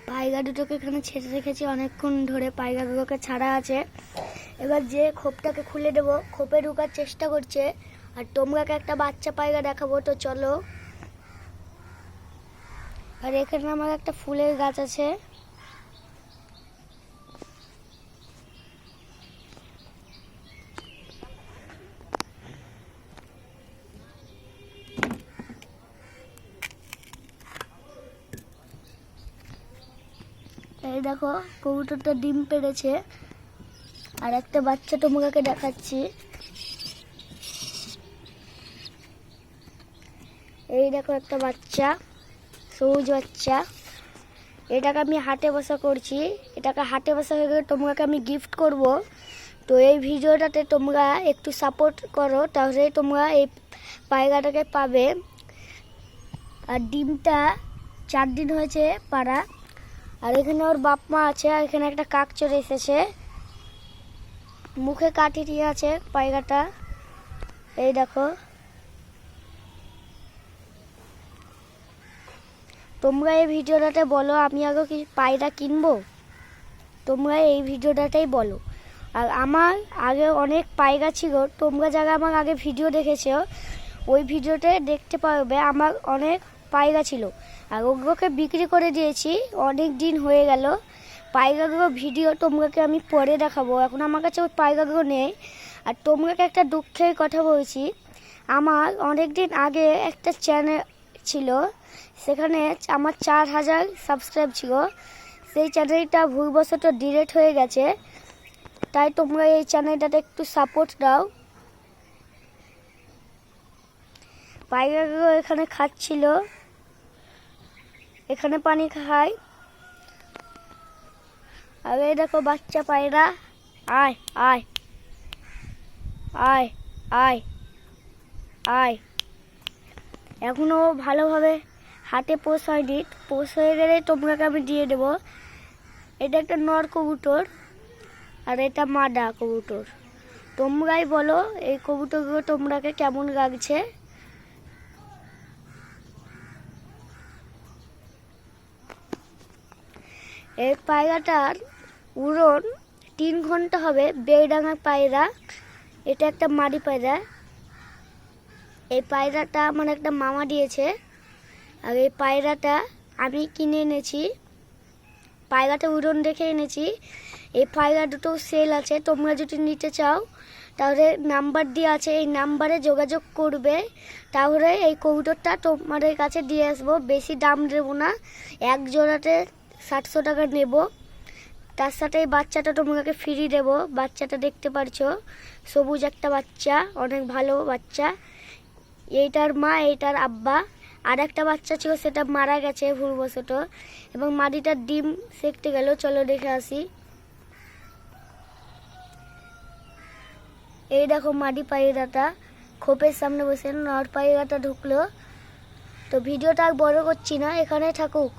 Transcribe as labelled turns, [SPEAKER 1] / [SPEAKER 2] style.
[SPEAKER 1] পায়রা দুটোকে এখানে ছেড়ে রেখেছি অনেকক্ষণ ধরে। পায়রাগুলোকে ছাড়া আছে। এবার যে খোপটাকে খুলে দেবো, খোপে ঢোকার চেষ্টা করছে। আর তোমরাকে একটা বাচ্চা পায়রা দেখাবো, তো চলো। আর এখানে আমার একটা ফুলের গাছ আছে। এই দেখো কবুতরটা ডিম পেড়েছে। আর একটা বাচ্চা তোমাকে দেখাচ্ছি। এই দেখো একটা বাচ্চা, সবুজ বাচ্চা। এটাকে আমি হাটে বসা করছি। এটাকে হাটে বসা হয়ে গেলে তোমাকে আমি গিফট করব। তো এই ভিডিওটাতে তোমরা একটু সাপোর্ট করো, তাহলে তোমরা এই পায়রাটাকে পাবে। আর ডিমটা 4 দিন হয়েছে পাড়া। আর এখানে ওর বাপ মা আছে। আর এখানে একটা কাক চলে এসেছে, মুখে কাঠি দিয়ে আছে পায়রাটা। এই দেখো। তোমরা এই ভিডিওটাতে বলো আমি আগে কি পায়রা কিনবো, তোমরা এই ভিডিওটাতেই বলো। আর আমার আগে অনেক পায়রা ছিল, তোমরা যারা আমার আগে ভিডিও দেখেছো ওই ভিডিওতে দেখতে পারবে আমার অনেক পায়রা ছিল। আর ওগুলোকে বিক্রি করে দিয়েছি, অনেক দিন হয়ে গেল। পায়রাগুলো ভিডিও তোমরাকে আমি পরে দেখাবো, এখন আমার কাছে ওই পায়রাগুলো নেই। আর তোমরাকে একটা দুঃখের কথা বলছি, আমার অনেক দিন আগে একটা চ্যানেল ছিল, সেখানে আমার 4000 সাবস্ক্রাইব ছিল। সেই চ্যানেলটা ভুলবশত ডিলিট হয়ে গেছে। তাই তোমরা এই চ্যানেলটাতে একটু সাপোর্ট দাও। পায়রাগুলো এখানে খাচ্ছিল, এখানে পানি খায়। আর এই দেখো বাচ্চা পায়রা, আয় আয় আয় আয় আয়। এখনো ভালোভাবে হাটে পোষ হয়নি, পোষ হয়ে গেলে তোমরাকে আমি দিয়ে দেবো। এটা একটা নর কবুতর আর এটা মাদা কবুতর। তোমরাই বলো এই কবুতরগুলো তোমরাকে কেমন লাগছে। এই পায়রাটার উড়ন 3 ঘন্টা হবে। বেড়াঙার পায়রা, এটা একটা মাদি পায়রা। এই পায়রাটা আমার একটা মামা দিয়েছে। আর এই পায়রাটা আমি কিনে এনেছি, পায়রাটা উড়ন দেখে এনেছি। এই পায়রা দুটো সেল আছে, তোমরা যদি নিতে চাও তাহলে নাম্বার দেওয়া আছে, এই নাম্বারে যোগাযোগ করবে। তাহলে এই কবুতরটা তোমাদের কাছে দিয়ে আসবো। বেশি দাম দেবো না, এক জোড়াতে 700 টাকা নেব। তার সাথে এই বাচ্চাটা তোমাকে ফ্রি দেবো। বাচ্চাটা দেখতে পারছো, সবুজ একটা বাচ্চা, অনেক ভালো বাচ্চা। এইটার মা, এইটার আব্বা। আর একটা বাচ্চা ছিল, সেটা মারা গেছে ভুলবশত। এবং মাদিটার ডিম সেঁকতে গেল, চলো দেখে আসি। এই দেখো মাদি পায়রাটা খোপের সামনে বসে, নর পায়রাটা ঢুকলো। তো ভিডিওটা আর বড় করছি না, এখানে থাকুক।